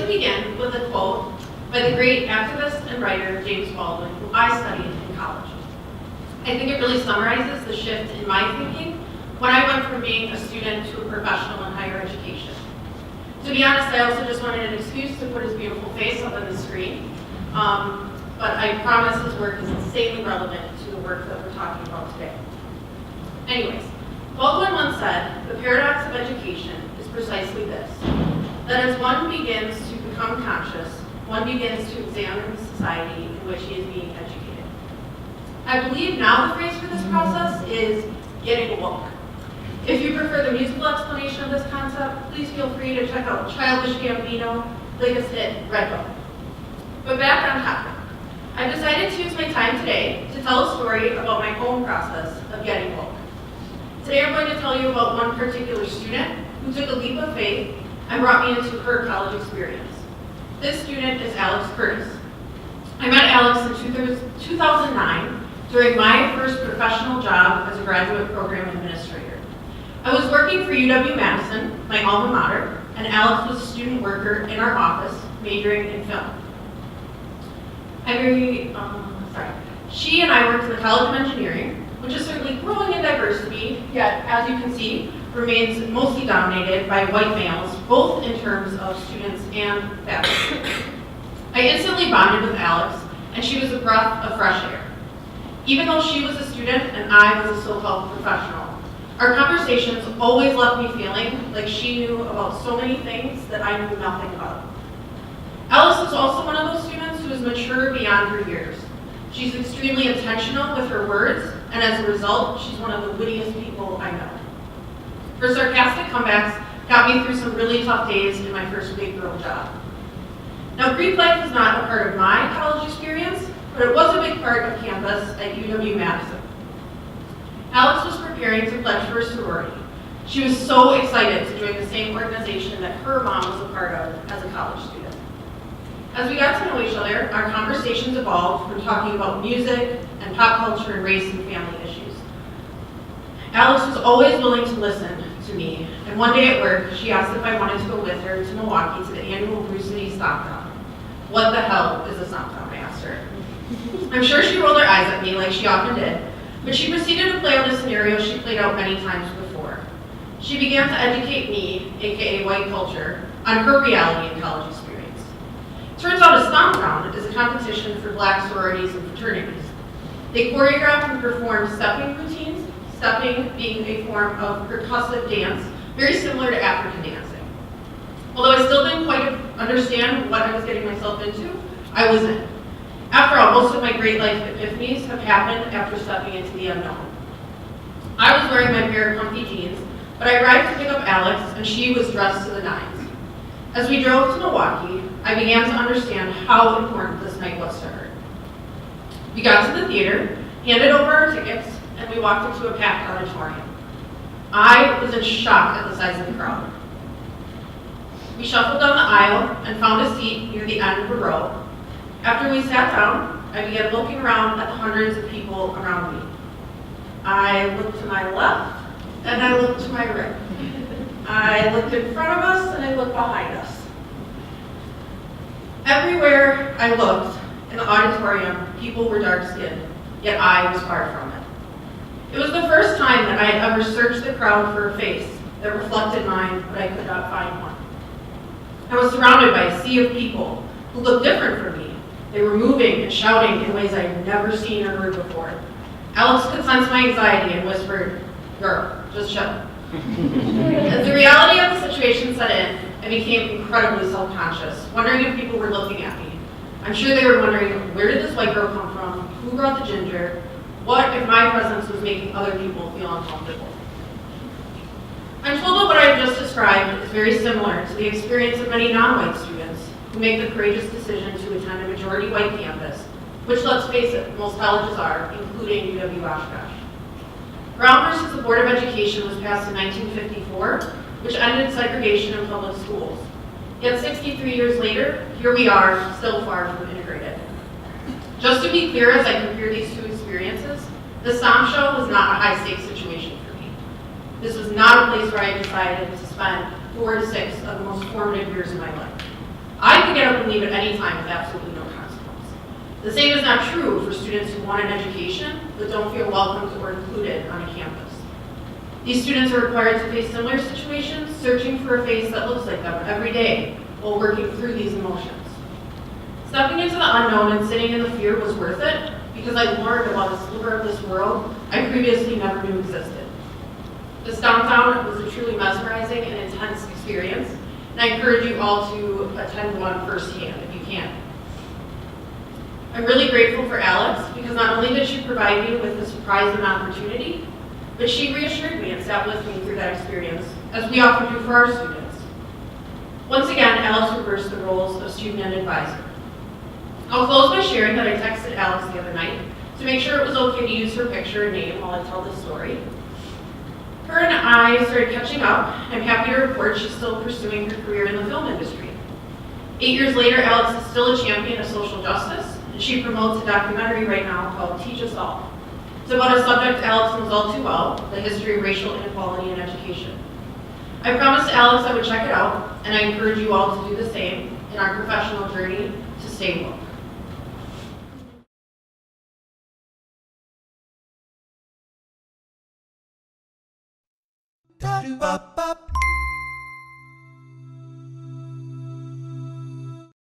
begin with a quote by the great activist and writer James Baldwin, who I studied in college. I think it really summarizes the shift in my thinking when I went from being a student to a professional in higher education. To be honest, I also just wanted an excuse to put his beautiful face up on the screen, but I promise his work is insanely relevant to the work that we're talking about today. Anyways, Baldwin once said, the paradox of education is precisely this, that as one begins to become conscious, one begins to examine the society in which he is being educated. I believe now the phrase for this process is getting woke. If you prefer the musical explanation of this concept, please feel free to check out Childish Gambino's latest hit, Red Bull. But back on topic. I've decided to use my time today to tell a story about my own process of getting woke. Today I'm going to tell you about one particular student who took a leap of faith and brought me into her college experience. This student is Alex Curtis. I met Alex in 2009 during my first professional job as a graduate program administrator. I was working for UW-Madison, my alma mater, and Alex was a student worker in our office, majoring in film. She and I worked in the College of Engineering, which is certainly growing in diversity, yet, as you can see, remains mostly dominated by white males, both in terms of students and faculty. I instantly bonded with Alex, and she was a breath of fresh air. Even though she was a student and I was a so-called professional, our conversations always left me feeling like she knew about so many things that I knew nothing about. Alice is also one of those students who is mature beyond her years. She's extremely intentional with her words, and as a result, she's one of the wittiest people I know. Her sarcastic comebacks got me through some really tough days in my first big girl job. Now, Greek life was not a part of my college experience, but it was a big part of campus at UW-Madison. Alex was preparing to pledge for a sorority. She was so excited to join the same organization that her mom was a part of as a college student. As we got to know each other, our conversations evolved from talking about music and pop culture and race and family issues. Alex was always willing to listen to me, and one day at work, she asked if I wanted to go with her to Milwaukee to the annual Bruce Lee Stomptown. What the hell is a Stomptown, I asked her. I'm sure she rolled her eyes at me like she often did, but she proceeded to play out a scenario she played out many times before. She began to educate me, aka white culture, on her reality and college experience. Turns out a Stomptown is a competition for black sororities and fraternities. They choreograph and perform stepping routines, stepping being a form of percussive dance, very similar to African dancing. Although I still didn't quite understand what I was getting myself into, I was in. After all, most of my great life epiphanies have happened after stepping into the unknown. I was wearing my pair of comfy jeans, but I arrived to pick up Alex, and she was dressed to the nines. As we drove to Milwaukee, I began to understand how important this night was to her. We got to the theater, handed over our tickets, and we walked into a packed auditorium. I was in shock at the size of the crowd. We shuffled down the aisle and found a seat near the end of the row. After we sat down, I began looking around at the hundreds of people around me. I looked to my left, and I looked to my right. I looked in front of us, and I looked behind us. Everywhere I looked in the auditorium, people were dark-skinned, yet I was far from it. It was the first time that I had ever searched the crowd for a face that reflected mine, but I could not find one. I was surrounded by a sea of people who looked different from me. They were moving and shouting in ways I had never seen or heard before. Alex could sense my anxiety and whispered, "Girl, just chill." As the reality of the situation set in, I became incredibly self-conscious, wondering if people were looking at me. I'm sure they were wondering, where did this white girl come from? Who brought the ginger? What if my presence was making other people feel uncomfortable? I'm told that what I've just described is very similar to the experience of many non-white students who make the courageous decision to attend a majority white campus, which, let's face it, most colleges are, including UW-Oshkosh. Brown versus the Board of Education was passed in 1954, which ended segregation in public schools. Yet 63 years later, here we are, still far from integrated. Just to be clear, as I compare these two experiences, the Stomp Show was not a high-stakes situation for me. This was not a place where I decided to spend 4 to 6 of the most formative years of my life. I could get up and leave at any time with absolutely no consequence. The same is not true for students who want an education but don't feel welcomed or included on a campus. These students are required to face similar situations, searching for a face that looks like them every day while working through these emotions. Stepping into the unknown and sitting in the fear was worth it because I learned about a sliver of this world I previously never knew existed. This downtown was a truly mesmerizing and intense experience, and I encourage you all to attend one firsthand if you can. I'm really grateful for Alex because not only did she provide me with a surprise and opportunity, but she reassured me and sat with me through that experience, as we often do for our students. Once again, Alex reversed the roles of student and advisor. I'll close by sharing that I texted Alex the other night to make sure it was okay to use her picture and name while I tell this story. Her and I started catching up, and I'm happy to report she's still pursuing her career in the film industry. 8 years later, Alex is still a champion of social justice, and she promotes a documentary right now called Teach Us All. It's about a subject Alex knows all too well, the history of racial inequality in education. I promised Alex I would check it out, and I encourage you all to do the same in our professional journey to stay woke. Da-do-ba-ba.